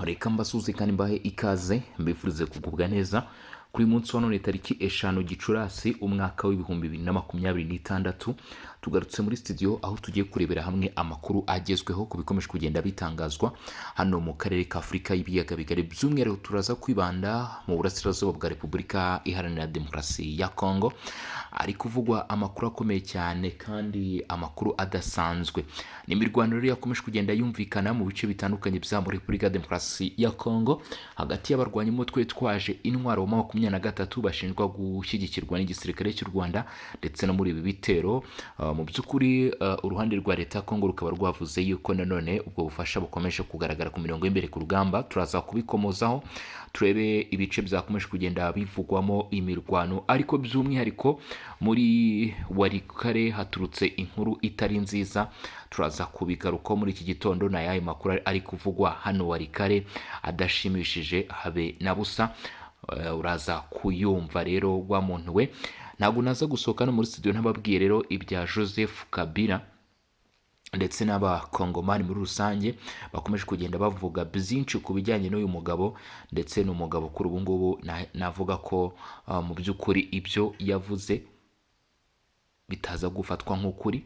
reka mbasuze kandi mbahe ikaze mbifurize kugubwa neza kuri munsi wa none tariki 5 Gicurasi umwaka w'ibihumbi 2026 tugarutse muri studio aho tugiye kurebera hamwe amakuru agezweho ku bikomeje kugenda bitangazwa hano mu karere ka Afurika y'ibiyaga bigari. By'umwihariko turaza kwibanda mu burasirazuba bwa Repubulika Iharanira Demokarasi ya Kongo, ari kuvugwa amakuru akomeye cyane kandi amakuru adasanzwe. Ni imirwano rero yakomeje kugenda yumvikana mu bice bitandukanye bya muri Repubulika Demokarasi ya Kongo hagati y'abarwanyi umutwe twaje intwaro wa 23 bashinjwa gushyigikirwa n'igisirikare cy'u Rwanda ndetse no muri ibi bitero. Mu by'ukuri uruhande rwa leta ya Kongo rukaba rwavuze yuko nanone ubwo bufasha bukomeje kugaragara ku mirongo y'imbere ku rugamba. Turaza kubikomozaho turebe ibice byakomeje kugenda bivugwamo imirwano, ariko by'umwihariko muri Warikare haturutse inkuru itari nziza. Turaza kubigaruka muri iki gitondo na yaye makuru ari kuvugwa hano Warikare adashimishije habe na busa. Uraza kuyumva rero wa muntu we. Ntabwo naza gusohoka no muri studio ntababwiye rero ibya Joseph Kabila ndetse n'abakongomani muri rusange bakomeje kugenda bavuga byinshi ku bijyanye n'uyu mugabo, ndetse n'umugabo kuri ubu ngubu navuga ko mu by'ukuri ibyo yavuze bitaza gufatwa nk'ukuri,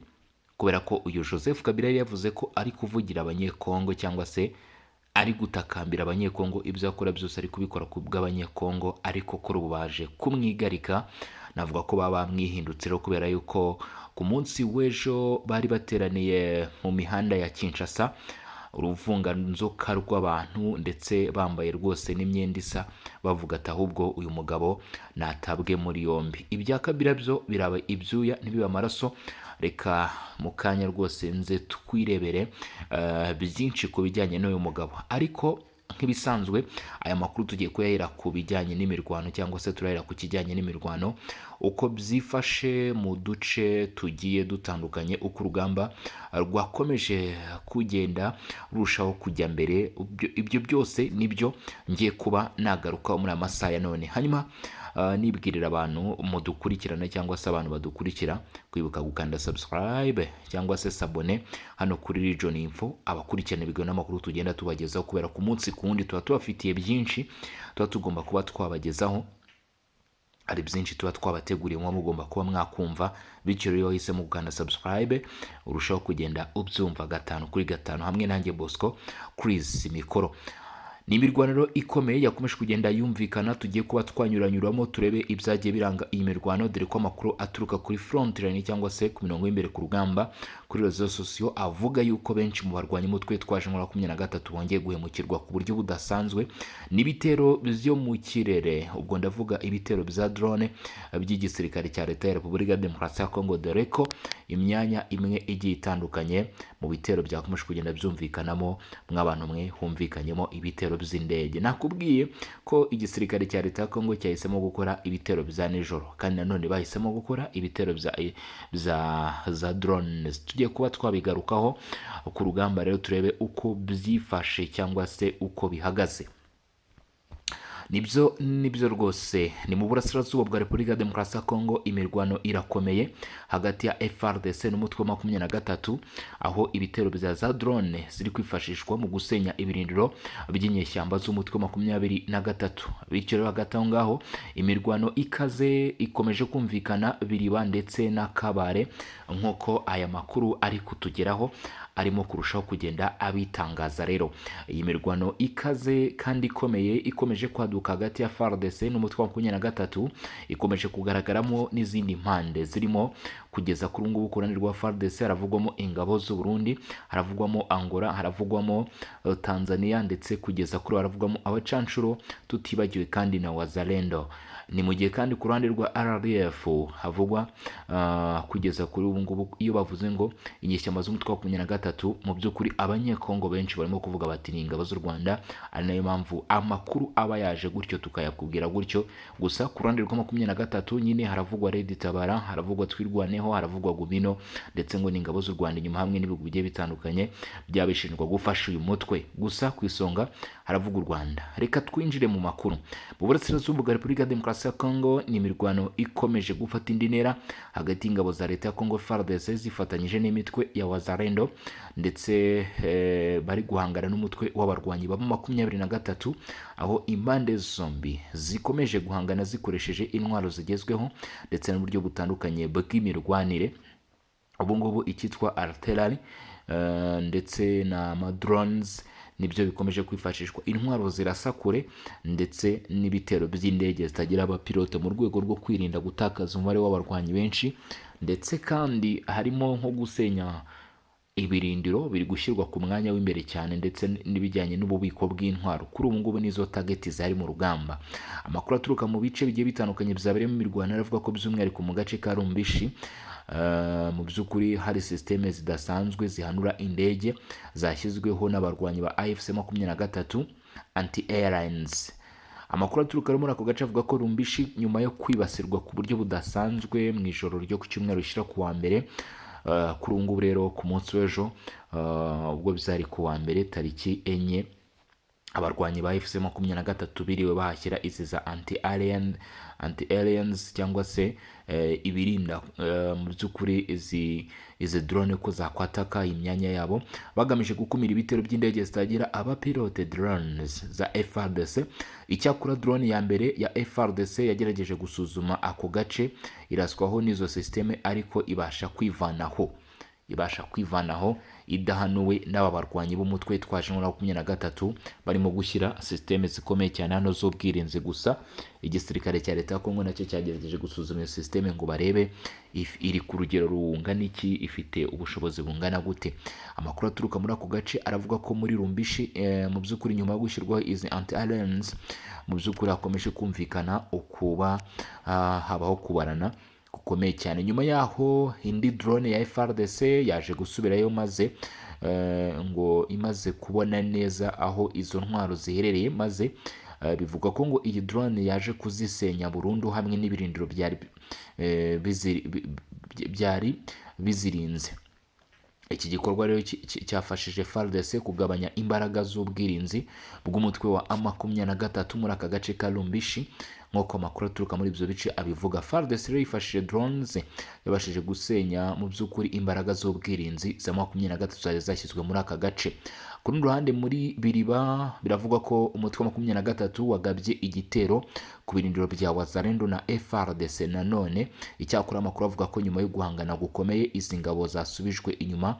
kubera ko uyu Joseph Kabila yavuze ko ari kuvugira abanyekongo cyangwa se ari gutakambira abanyekongo, ibyo akora byose ari kubikora ku bw'abanyekongo, ariko kuri ubu baje kumwigarika. Navuga ko baba bamwihindutse rero kubera yuko ku munsi w'ejo bari bateraniye mu mihanda ya Kinshasa, uruvunganzoka rw'abantu ndetse bambaye rwose n'imyenda isa, bavuga ati ahubwo uyu mugabo natabwe muri yombi. Ibya Kabila byo biraba ibyuya ntibiba amaraso. Reka mu kanya rwose nze twirebere byinshi ku bijyanye n'uyu mugabo, ariko nk'ibisanzwe aya makuru tugiye kuyahera ku bijyanye n'imirwano, cyangwa se turahera ku kijyanye n'imirwano uko byifashe mu duce tugiye dutandukanye, uko urugamba rwakomeje kugenda rushaho kujya mbere. Ibyo byose nibyo ngiye kuba nagaruka muri amasaha ya none, hanyuma nibwirira abantu mudukurikirana cyangwa se abantu badukurikira kwibuka gukanda subscribe cyangwa se sabone hano kuri Region Info, abakurikirana ibigo n'amakuru tugenda tubagezaho, kubera ku munsi kundi tuba tubafitiye byinshi tuba tugomba kuba twabagezaho. Ari byinshi tuba twabateguriye mwa mugomba kuba mwakumva, bityo rero wahisemo gukanda subscribe urushaho kugenda ubyumva 5 kuri 5 hamwe nanjye Bosco Chris Mikoro. Ni imirwano ikomeye yakomeje kugenda yumvikana, tugiye kuba twanyuranyuramo turebe ibyagiye biranga iyi mirwano, dore ko amakuru aturuka kuri front line cyangwa se ku mirongo y'imbere ku rugamba kuri rezo sosiyo avuga yuko benshi mu barwanyi umutwe twaje muri 23 bongeye guhemukirwa ku buryo budasanzwe n'ibitero byo mu kirere. Ubwo ndavuga ibitero bya drone by'igisirikare cya leta ya Repubulika Demokarasi ya Kongo, dore ko imyanya imwe igiye itandukanye mu bitero byakomeje kugenda byumvikanamo mw'abantu mwe humvikanyemo ibitero by'indege. Nakubwiye ko igisirikare cya leta ya Kongo cyahisemo gukora ibitero bya nijoro, kandi nanone bahisemo gukora ibitero za drones. Tugiye kuba twabigarukaho ku rugamba rero turebe uko byifashe cyangwa se uko bihagaze. Nibyo rwose ni mu burasirazuba bwa Repubulika Demokarasi ya Kongo. Imirwano irakomeye hagati ya FARDC n'umutwe wa 23, aho ibitero bya za drone ziri kwifashishwa mu gusenya ibirindiro by'inyeshyamba z'umutwe wa 23. Bityo rero hagati aho ngaho imirwano ikaze ikomeje kumvikana Biriba ndetse na Kabare, nk'uko aya makuru ari kutugeraho arimo kurushaho kugenda abitangaza. Rero iyi mirwano ikaze kandi ikomeye ikomeje kwaduka hagati ya FARDC n'umutwe wa 23, ikomeje kugaragaramo n'izindi mpande zirimo kugeza kuri ngubu kurani rwa FARDC haravugwamo ingabo z'u Burundi, haravugwamo Angola, haravugwamo Tanzania, ndetse kugeza kuri haravugwamo abacanshuro, tutibagiwe kandi na Wazalendo. Ni mu gihe kandi ku ruhande rwa RDF havugwa kugeza kuri ubu ngubu iyo bavuze ngo inyeshyamba z'umutwe wa 23, mu by'ukuri abanyekongo benshi barimo kuvuga bati ni ingabo z'u Rwanda, ari nayo mpamvu amakuru aba yaje gutyo tukayakubwira gutyo. Gusa ku ruhande rwa 23 nyine haravugwa Red Tabara, haravugwa Twirwaneho, ho haravugwa Gumino ndetse ngo n'ingabo z'u Rwanda inyuma hamwe n'ibihugu bigiye bitandukanye byabishinjwa gufasha uyu mutwe. Gusa ku isonga haravuga u Rwanda. Reka twinjire mu makuru. Mu burasirazuba bwa Repubulika ya Demokarasi ya Kongo ni imirwano ikomeje gufata indi ntera hagati y'ingabo za leta ya Kongo FARDC zifatanyije n'imitwe ya Wazalendo ndetse bari guhangana n'umutwe w'abarwanyi ba 23 aho impande zombi zikomeje guhangana zikoresheje intwaro zigezweho ndetse n'uburyo butandukanye bw'imirwanire. Ubu ngubu icyitwa artillery ndetse na drones nibyo bikomeje kwifashishwa. Intwaro zirasa kure ndetse n'ibitero by'indege zitagira abapilote mu rwego rwo kwirinda gutakaza umubare w'abarwanyi benshi, ndetse kandi harimo nko gusenya ibirindiro biri gushyirwa ku mwanya w'imbere cyane, ndetse n'ibijyanye n'ububiko bw'intwaro. Kuri ubu ngubu nizo target zari mu rugamba. Amakuru aturuka mu bice bigiye bitandukanye byabereyemo imirwano aravuga ko by'umwihariko mu gace ka Rumbishi mu by'ukuri hari systeme zidasanzwe zihanura indege zashyizweho n'abarwanyi ba AFC 23 anti-airlines. Amakuru aturuka muri ako gace avuga ko Rumbishi nyuma yo kwibasirwa ku buryo budasanzwe mu ijoro ryo ku cyumweru rishyira ku wa mbere, kuri ubu ngubu rero ku munsi w'ejo ubwo byari ku wa mbere tariki 4 abarwanyi ba AFC 23 biriwe bahashyira izi za anti-aliens cyangwa se ibirinda mu by'ukuri izi drone ko zakwataka imyanya yabo, bagamije gukumira ibitero by'indege zitagira abapilote drones za FARDC. Icyakora drone ya mbere ya FARDC yagerageje gusuzuma ako gace iraswaho n'izo systeme ariko ibasha kwivanaho idahanuwe n'aba barwanyi b'umutwe twaje muri 23 barimo gushyira systeme zikomeye cyane hano z'ubwirinzi. Gusa igisirikare cya leta ya Kongo nacyo cyagerageje gusuzuma iyo systeme ngo barebe iri ku rugero rungana iki, ifite ubushobozi bungana gute. Amakuru aturuka muri ako gace aravuga ko muri Rumbishi mu by'ukuri nyuma yo gushyirwaho izi anti-aliens mu by'ukuri hakomeje kumvikana ukuba habaho kubarana gukomeye cyane. Nyuma yaho indi drone ya FARDC yaje gusubirayo maze ngo imaze kubona neza aho izo ntwaro ziherereye, maze bivuga ko ngo iyi drone yaje kuzisenya burundu hamwe n'ibirindiro byari bizirinze. Iki gikorwa rero cyafashije FARDC kugabanya imbaraga z'ubwirinzi bw'umutwe wa M23 muri aka gace ka Rumbishi. Nk'uko amakuru aturuka muri ibyo bice abivuga, FARDC rero yifashishije drones yabashije gusenya mu by'ukuri imbaraga z'ubwirinzi za 23 zari zashyizwe muri aka gace. Ku rundi ruhande muri Biriba biravugwa ko umutwe wa 23 wagabye igitero ku birindiro bya Wazalendo na FARDC. Nanone icyakora amakuru avuga ko nyuma yo guhangana gukomeye izi ngabo zasubijwe inyuma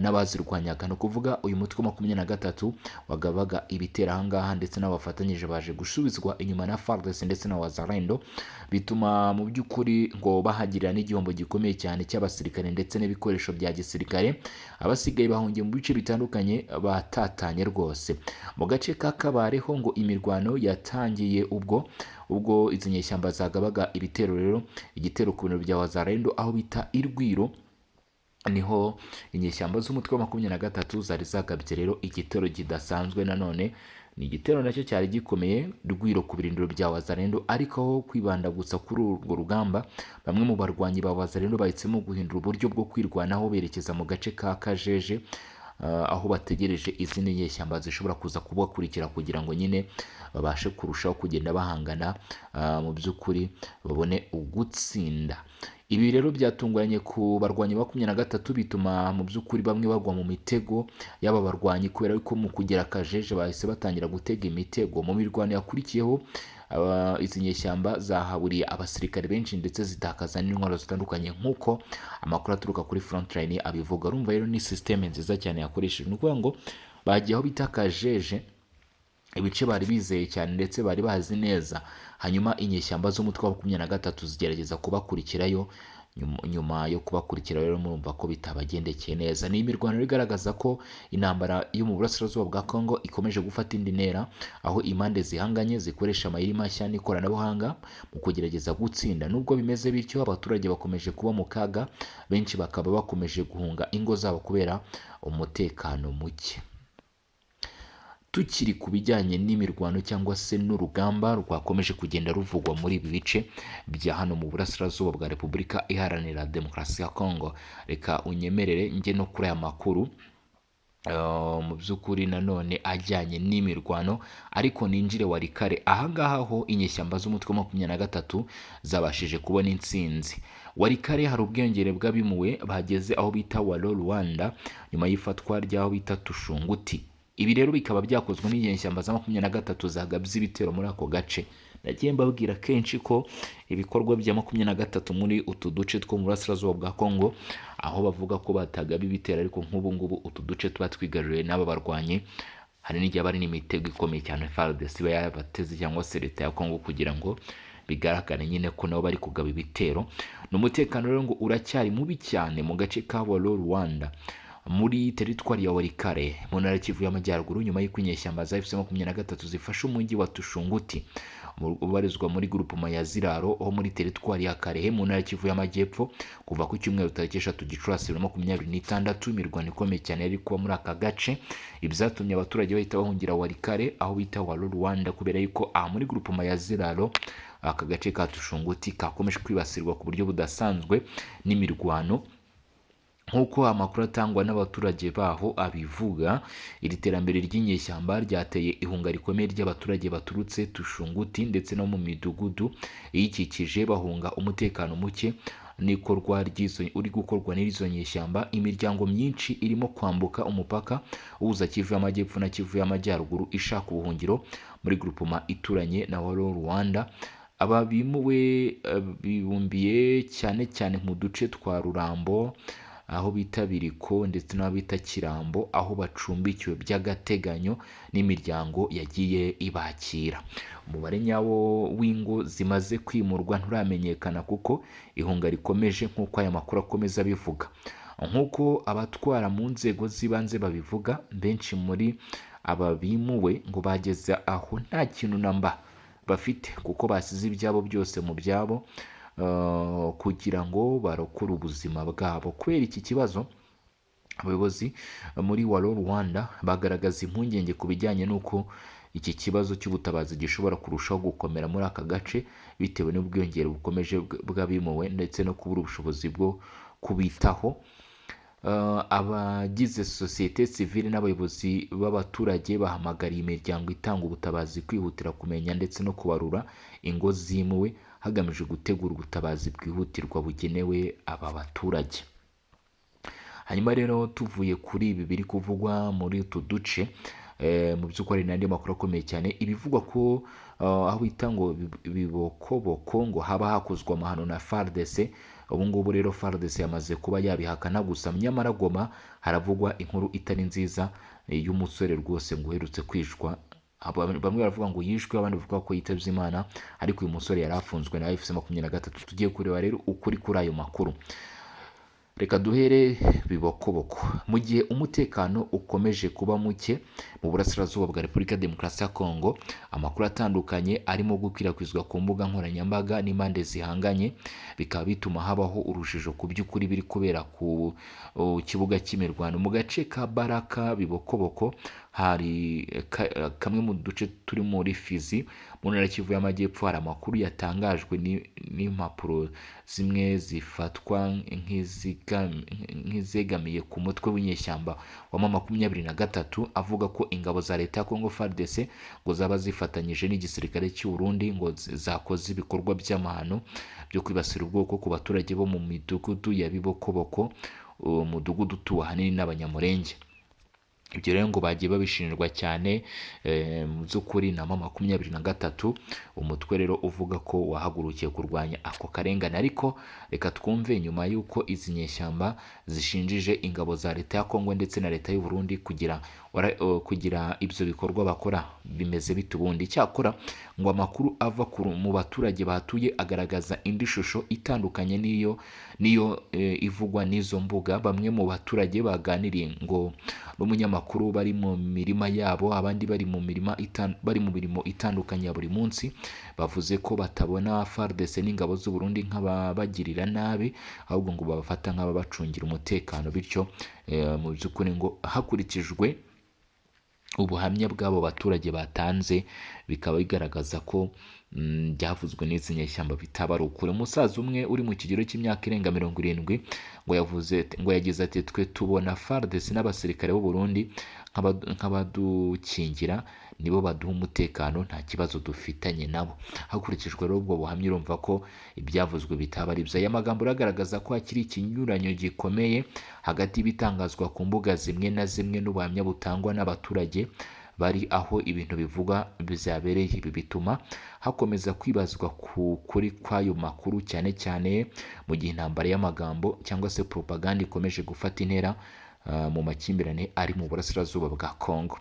n'abazirwanyaga. No kuvuga uyu mutwe wa 23 wagabaga ibitera ahangaha ndetse n'abafatanyije baje gusubizwa inyuma na FARDC ndetse na Wazalendo, bituma mu by'ukuri ngo bahagirira n'igihombo gikomeye cyane cy'abasirikare ndetse n'ibikoresho bya gisirikare. Abasigaye bahungiye mu bice bitandukanye batatanye rwose. Mu gace ka Kabareho ngo imirwano yatangiye ubwo izi nyeshyamba zagabaga ibitero. Rero igitero ku bintu bya Wazalendo aho bita Irwiro niho inyeshyamba z'umutwe wa 23 zari zagabye rero igitero kidasanzwe. Nanone ni igitero nacyo cyari gikomeye Rwiro ku birindiro bya Wazalendo, ariko aho kwibanda gusa kuri urwo rugamba bamwe mu barwanyi ba Wazalendo bahitsemo guhindura uburyo bwo kwirwanaho berekeza mu gace ka Kajeje aho bategereje izindi nyeshyamba zishobora kuza kubakurikira kugira ngo nyine babashe kurushaho kugenda bahangana mu by'ukuri babone ugutsinda. Ibi rero byatunguranye ku barwanyi ba 23 bituma mu by'ukuri bamwe bagwa mu mitego y'aba barwanyi, kubera ko mu kugera Kajeje bahise batangira gutega imitego. Mu mirwano yakurikiyeho izi nyeshyamba zahaburiye abasirikare benshi ndetse zitakaza n'intwaro zitandukanye nk'uko amakuru aturuka kuri frontline abivuga. Urumva rero ni systeme nziza cyane yakoreshejwe. Ni ukuvuga ngo bagiye aho bita Kajeje, ibice bari bizeye cyane ndetse bari bazi neza, hanyuma inyeshyamba z'umutwe wa 23 zigerageza kubakurikirayo. Nyuma yo kubakurikira rero murumva ko bitabagendekeye neza. Ni imirwano igaragaza ko intambara yo mu burasirazuba bwa Kongo ikomeje gufata indi ntera, aho impande zihanganye zikoresha amayeri mashya n'ikoranabuhanga mu kugerageza gutsinda. Nubwo bimeze bityo, abaturage bakomeje kuba mu kaga, benshi bakaba bakomeje guhunga ingo zabo kubera umutekano muke. Tukiri ku bijyanye n'imirwano cyangwa se n'urugamba rwakomeje kugenda ruvugwa muri ibi bice bya hano mu burasirazuba bwa Repubulika Iharanira Demokarasi ya Kongo, reka unyemerere njye no kuri aya makuru mu by'ukuri nanone ajyanye n'imirwano, ariko ninjire Walikale ahangaha ho inyeshyamba z'umutwe wa 23 zabashije kubona intsinzi. Walikale hari ubwiyongere bw'abimuwe bageze aho bita Walo Rwanda nyuma y'ifatwa ry'aho bita Tushunguti. Ibi rero bikaba byakozwe n'inyeshyamba za 23 zagabye ibitero muri ako gace. Nagiye mbabwira kenshi ko ibikorwa bya 23 muri utu duce two mu burasirazuba bwa Kongo, aho bavuga ko batagaba ibitero, ariko nk'ubu ngubu utu duce tuba twigaruriwe n'aba barwanye, hari n'igihe bari n'imitego ikomeye cyane FARDC iba yabateze cyangwa se leta ya Kongo kugira ngo bigaragare nyine ko nabo bari kugaba ibitero. N'umutekano rero ngo uracyari mubi cyane mu gace ka Walo Rwanda muri teritwari ya Walikale mu ntara Kivu y'Amajyaruguru, nyuma y'uko inyeshyamba za FC23 zifashe umujyi wa Tushunguti ubarizwa muri groupement ya Ziraro ho muri teritwari ya Karehe mu ntara Kivu y'Amajyepfo kuva ku cyumweru tariki 3 Gicurasi 2026. Imirwano ikomeye cyane yari kuba muri aka gace, ibyatumye abaturage bahita bahungira Walikale aho bita Walo Rwanda, kubera yuko aha muri groupement ya Ziraro aka gace ka Tushunguti kakomeje kwibasirwa ku buryo budasanzwe n'imirwano. Nk'uko amakuru atangwa n'abaturage baho abivuga, iri terambere ry'inyeshyamba ryateye ihunga rikomeye ry'abaturage baturutse Tushunguti ndetse no mu midugudu iyikikije, bahunga umutekano muke n'ikorwa uri gukorwa n'izo nyeshyamba. Imiryango myinshi irimo kwambuka umupaka uhuza Kivu y'Amajyepfo na Kivu y'Amajyaruguru ishaka ubuhungiro muri groupement ituranye na Walo Rwanda. Aba bimuwe bibumbiye cyane cyane mu duce twa Rurambo, aho bita Biriko ndetse n'aho bita Kirambo, aho bacumbikiwe by'agateganyo n'imiryango yagiye ibakira. Umubare nyawo w'ingo zimaze kwimurwa nturamenyekana kuko ihunga rikomeje, nk'uko aya makuru akomeza bivuga. Nk'uko abatwara mu nzego z'ibanze babivuga, benshi muri aba bimuwe ngo bageze aho nta kintu namba bafite kuko basize ibyabo byose mu byabo kugira ngo barokore ubuzima bwabo. Kubera iki kibazo, abayobozi muri Walo Rwanda bagaragaza impungenge ku bijyanye n'uko iki kibazo cy'ubutabazi gishobora kurushaho gukomera muri aka gace bitewe n'ubwiyongere bukomeje bw'abimuwe ndetse no kubura ubushobozi bwo kubitaho. Abagize sosiyete sivile n'abayobozi b'abaturage bahamagariye imiryango itanga ubutabazi kwihutira kumenya ndetse no kubarura ingo zimuwe hagamijwe gutegura ubutabazi bwihutirwa bugenewe aba baturage. Hanyuma rero tuvuye kuri ibi biri kuvugwa muri utu duce, mu by'ukuri n'andi makuru akomeye cyane ibivugwa ko aho bita ngo Bibokoboko ngo haba hakozwe amahano na FARDC. Ubu ngubu rero FARDC yamaze kuba yabihakana, gusa nyamara Goma haravugwa inkuru itari nziza y'umusore rwose ngo uherutse kwicwa. Bamwe baravuga ngo yishwe, abandi bavuga ko yitabye Imana, ariko uyu musore yari afunzwe na FC23. Tugiye kureba rero ukuri kuri ayo makuru. Reka duhere Bibokoboko. Mu gihe umutekano ukomeje kuba muke mu burasirazuba bwa Repubulika Demokarasi ya Kongo, amakuru atandukanye arimo gukwirakwizwa ku mbuga nkoranyambaga n'impande zihanganye, bikaba bituma habaho urujijo ku by'ukuri biri kubera ku kibuga cy'imirwano mu gace ka Baraka. Bibokoboko hari kamwe mu duce turi muri Fizi mu ntara Kivu y'Amajyepfo. Hari amakuru yatangajwe n'impapuro zimwe zifatwa nk'izegamiye ku mutwe w'inyeshyamba wa 23 avuga ko ingabo za leta ya Kongo FARDC ngo zaba zifatanyije n'igisirikare cy'u Burundi ngo zakoze ibikorwa by'amahano byo kwibasira ubwoko ku baturage bo mu midugudu ya Bibokoboko, umudugudu utuwe ahanini n'Abanyamurenge. Ibyo rero ngo bagiye babishinjwa cyane mu by'ukuri na 23, umutwe rero uvuga ko wahagurukiye kurwanya ako karengane. Ariko reka twumve nyuma y'uko izi nyeshyamba zishinjije ingabo za leta ya Kongo ndetse na leta y'u Burundi kugira ibyo bikorwa bakora bimeze bite ubundi. Cyakora ngo amakuru ava mu baturage batuye agaragaza indi shusho itandukanye n'iyo ivugwa n'izo mbuga. Bamwe mu baturage baganiriye ngo n'umunyamakuru bari mu mirima yabo, abandi bari mu mirimo itandukanye ya buri munsi, bavuze ko batabona FARDC n'ingabo z'u Burundi nk'ababagirira nabi, ahubwo ngo babafata nk'ababacungira umutekano. Bityo mu by'ukuri ngo hakurikijwe ubuhamya bw'abo baturage batanze bikaba bigaragaza ko byavuzwe n'izi nyeshyamba bitaba ari ukuri. Umusaza umwe uri mu kigero cy'imyaka irenga 70 ngo yagize ati twe tubona FARDC n'abasirikare b'u Burundi nk'abadukingira, nibo baduha umutekano, nta kibazo dufitanye nabo. Hakurikijwe rero ubwo buhamya urumva ko ibyavuzwe bitaba ari byo. Aya magambo aragaragaza ko hakiri ikinyuranyo gikomeye hagati y'ibitangazwa ku mbuga zimwe na zimwe n'ubuhamya butangwa n'abaturage bari aho ibintu bivugwa byabereye. Ibi bituma hakomeza kwibazwa ku kuri kw'ayo makuru, cyane cyane mu gihe intambara y'amagambo cyangwa se propaganda ikomeje gufata intera mu makimbirane ari mu burasirazuba bwa Kongo.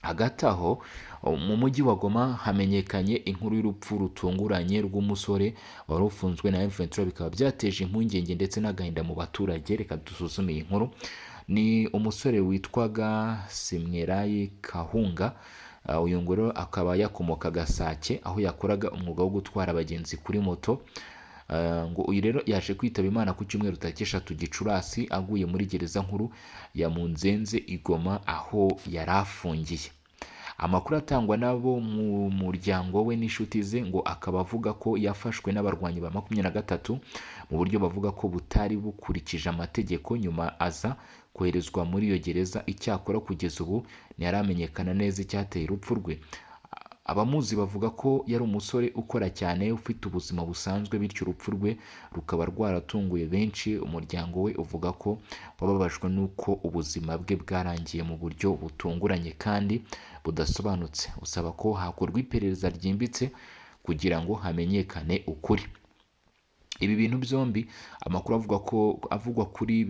Hagati aho mu mujyi wa Goma hamenyekanye inkuru y'urupfu rutunguranye rw'umusore wari ufunzwe na M23, bikaba byateje impungenge ndetse n'agahinda mu baturage. Reka dusuzume iyi nkuru. Ni umusore witwaga Simwerayi Kahunga. Uyu ngo rero akaba yakomokaga Sake, aho yakoraga umwuga wo gutwara abagenzi kuri moto. Ngo uyu rero yaje kwitaba Imana ku cyumweru tariki 3 Gicurasi aguye muri gereza nkuru ya Munzenze i Goma, aho yari afungiye. Amakuru atangwa nabo mu muryango we n'inshuti ze ngo akaba avuga ko yafashwe n'abarwanyi ba 23 mu buryo bavuga ko butari bukurikije amategeko, nyuma aza koherezwa muri iyo gereza. Icyakora kugeza ubu ntiharamenyekana neza icyateye urupfu rwe. Abamuzi bavuga ko yari umusore ukora cyane ufite ubuzima busanzwe, bityo urupfu rwe rukaba rwaratunguye benshi. Umuryango we uvuga ko wababajwe n'uko ubuzima bwe bwarangiye mu buryo butunguranye kandi budasobanutse. Usaba ko hakorwa iperereza ryimbitse kugira ngo hamenyekane ukuri. Ibi bintu byombi, amakuru avugwa kuri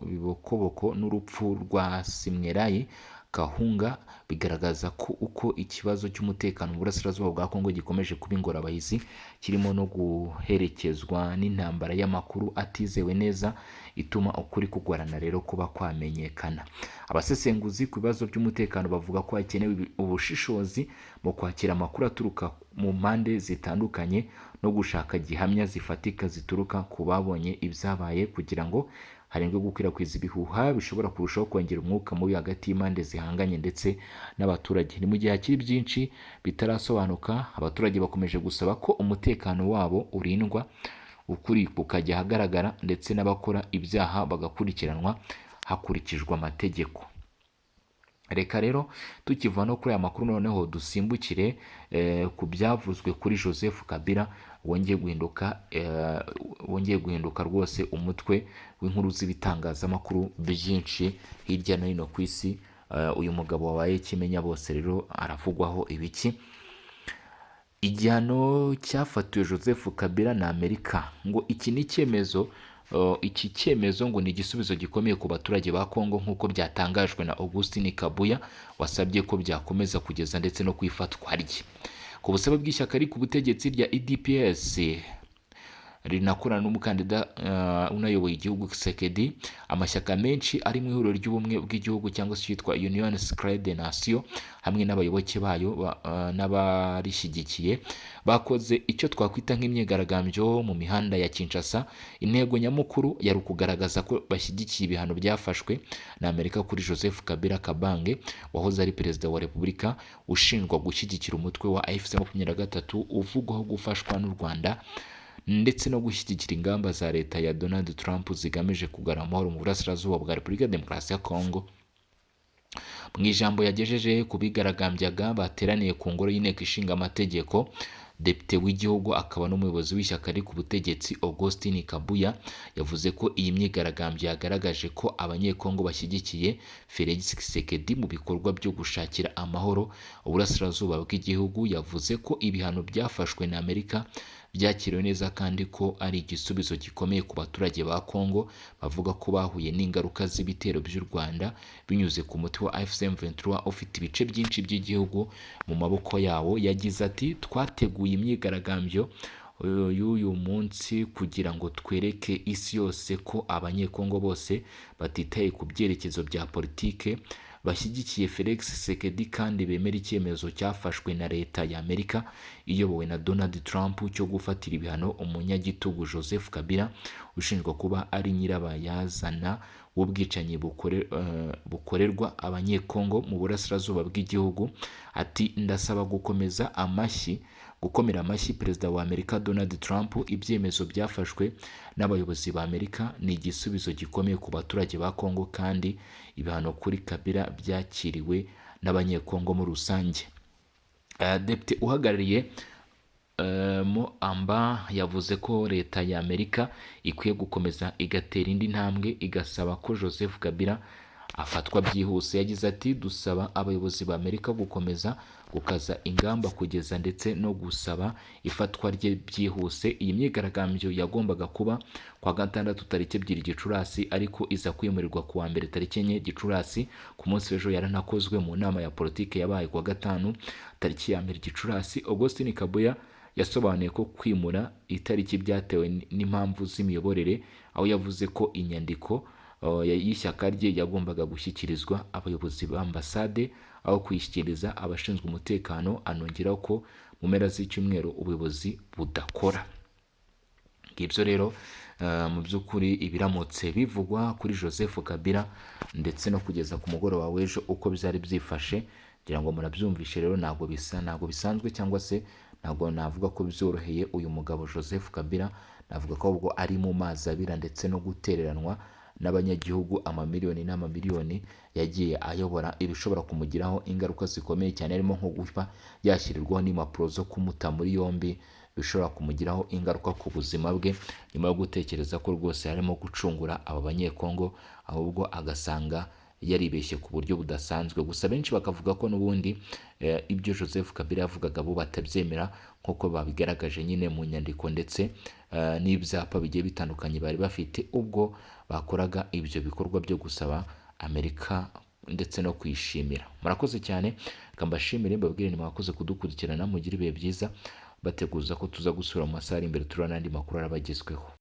Bibokoboko n'urupfu rwa Simwerayi Kahunga, bigaragaza ko uko ikibazo cy'umutekano mu burasirazuba bwa Kongo gikomeje kuba ingorabahizi, kirimo no guherekezwa n'intambara y'amakuru atizewe neza, ituma ukuri kugorana rero kuba kwamenyekana. Abasesenguzi ku bibazo by'umutekano bavuga ko hakenewe ubushishozi mu kwakira amakuru aturuka mu mpande zitandukanye no gushaka gihamya zifatika zituruka ku babonye ibyabaye, kugira ngo harindwe gukwirakwiza ibihuha bishobora kurushaho kongera umwuka mubi hagati y'impande zihanganye ndetse n'abaturage. Ni mu gihe hakiri byinshi bitarasobanuka, abaturage bakomeje gusaba ko umutekano wabo urindwa, ukuri kukajya ahagaragara ndetse n'abakora ibyaha bagakurikiranwa hakurikijwe amategeko. Reka rero tukiva no kuri aya makuru noneho dusimbukire ku byavuzwe kuri Joseph Kabila wongeye guhinduka rwose umutwe w'inkuru z'ibitangazamakuru byinshi hirya no hino ku isi. Uyu mugabo wabaye kimenya bose rero aravugwaho ibiki. Igihano cyafatiwe Joseph Kabila na Amerika, ngo iki ni icyemezo iki cyemezo ngo ni igisubizo gikomeye ku baturage ba Kongo, nk'uko byatangajwe na Augustin Kabuya wasabye ko byakomeza kugeza ndetse no kwifatwa rye. Ku busabe bw'ishyaka ari ku butegetsi rya UDPS rinakorana n'umukandida unayoboye igihugu Tshisekedi, amashyaka menshi ari mu ihuriro ry'ubumwe bw'igihugu cyangwa se yitwa Union Sacrée des Nations hamwe n'abayoboke bayo n'abarishyigikiye bakoze icyo twakwita nk'imyigaragambyo mu mihanda ya Kinshasa. Intego nyamukuru yari ukugaragaza ko bashyigikiye ibihano byafashwe na Amerika kuri Joseph Kabila Kabange wahoze ari perezida wa Repubulika, ushinjwa gushyigikira umutwe wa AFC-M23 uvugwaho gufashwa n'u Rwanda ndetse no gushyigikira ingamba za leta ya Donald Trump zigamije kugarura amahoro mu burasirazuba bwa Repubulika ya Demokarasi ya Kongo. Mu ijambo yagejeje ku bigaragambyaga bateraniye ku ngoro y'inteko ishinga amategeko, Depite w'igihugu akaba n'umuyobozi w'ishyaka ari ku butegetsi Augustin Kabuya yavuze ko iyi myigaragambyo yagaragaje ko abanyekongo bashyigikiye Felix Tshisekedi mu bikorwa byo gushakira amahoro uburasirazuba bw'igihugu. Yavuze ko ibihano byafashwe na Amerika byakiriwe neza kandi ko ari igisubizo gikomeye ku baturage ba Kongo bavuga ko bahuye n'ingaruka z'ibitero by'u Rwanda binyuze ku mutwe wa AFC-M23 ufite ibice byinshi by'igihugu mu maboko yawo. Yagize ati twateguye imyigaragambyo y'uyu munsi kugira ngo twereke isi yose ko abanyekongo bose batitaye ku byerekezo bya politike bashyigikiye Felix Tshisekedi kandi bemera icyemezo cyafashwe na leta ya Amerika iyobowe na Donald Trump cyo gufatira ibihano umunyagitugu Joseph Kabila ushinjwa kuba ari nyirabayazana w'ubwicanyi bukorerwa abanyekongo mu burasirazuba bw'igihugu. Ati ndasaba gukomera amashyi perezida wa Amerika Donald Trump. Ibyemezo byafashwe n'abayobozi ba Amerika ni igisubizo gikomeye ku baturage ba Kongo kandi ibihano kuri Kabila byakiriwe n'abanyekongo muri rusange. Depite uhagarariye Moamba yavuze ko leta ya Amerika ikwiye gukomeza igatera indi ntambwe igasaba ko Joseph Kabila afatwa byihuse. Yagize ati dusaba abayobozi ba Amerika gukomeza gukaza ingamba kugeza ndetse no gusaba ifatwa rye byihuse. Iyi myigaragambyo yagombaga kuba kwa gatandatu tariki 2 Gicurasi ariko iza kwimurirwa ku wa mbere tariki 4 Gicurasi. Ku munsi w'ejo yaranakozwe mu nama ya politike yabaye kwa gatanu tariki ya 1 Gicurasi. Augustin Kabuya yasobanuye ko kwimura itariki byatewe n'impamvu z'imiyoborere, aho yavuze ko inyandiko y'ishyaka rye yagombaga gushyikirizwa abayobozi b'ambasade aho kuyishyikiriza abashinzwe umutekano. Anongeraho ko mu mpera z'icyumweru ubuyobozi budakora. Ngibyo rero mu by'ukuri ibiramutse bivugwa kuri Joseph Kabila ndetse no kugeza ku mugoroba w'ejo uko byari byifashe, ngira ngo murabyumvishe rero ntabwo bisanzwe cyangwa se ntabwo navuga ko byoroheye uyu mugabo Joseph Kabila. Navuga ko ubwo ari mu mazi abira ndetse no gutereranwa n'abanyagihugu amamiliyoni n'amamiliyoni yagiye ayobora, ibishobora kumugiraho ingaruka zikomeye cyane, harimo nko gufa yashyirirwaho n'impapuro zo kumuta muri yombi, bishobora kumugiraho ingaruka ku buzima bwe nyuma yo gutekereza ko rwose harimo gucungura aba banyekongo, ahubwo agasanga yaribeshye ku buryo budasanzwe. Gusa benshi bakavuga ko n'ubundi ibyo Joseph Kabila yavugaga bo batabyemera nk'uko babigaragaje nyine mu nyandiko ndetse n'ibyapa bigiye bitandukanye bari bafite ubwo bakoraga ibyo bikorwa byo gusaba Amerika ndetse no kwishimira. Murakoze cyane, kambashimire mbabwire ni mwakoze kudukurikirana, mugire ibihe byiza, bateguza ko tuza gusura mu masaha ari imbere turana n'andi makuru arabagezweho.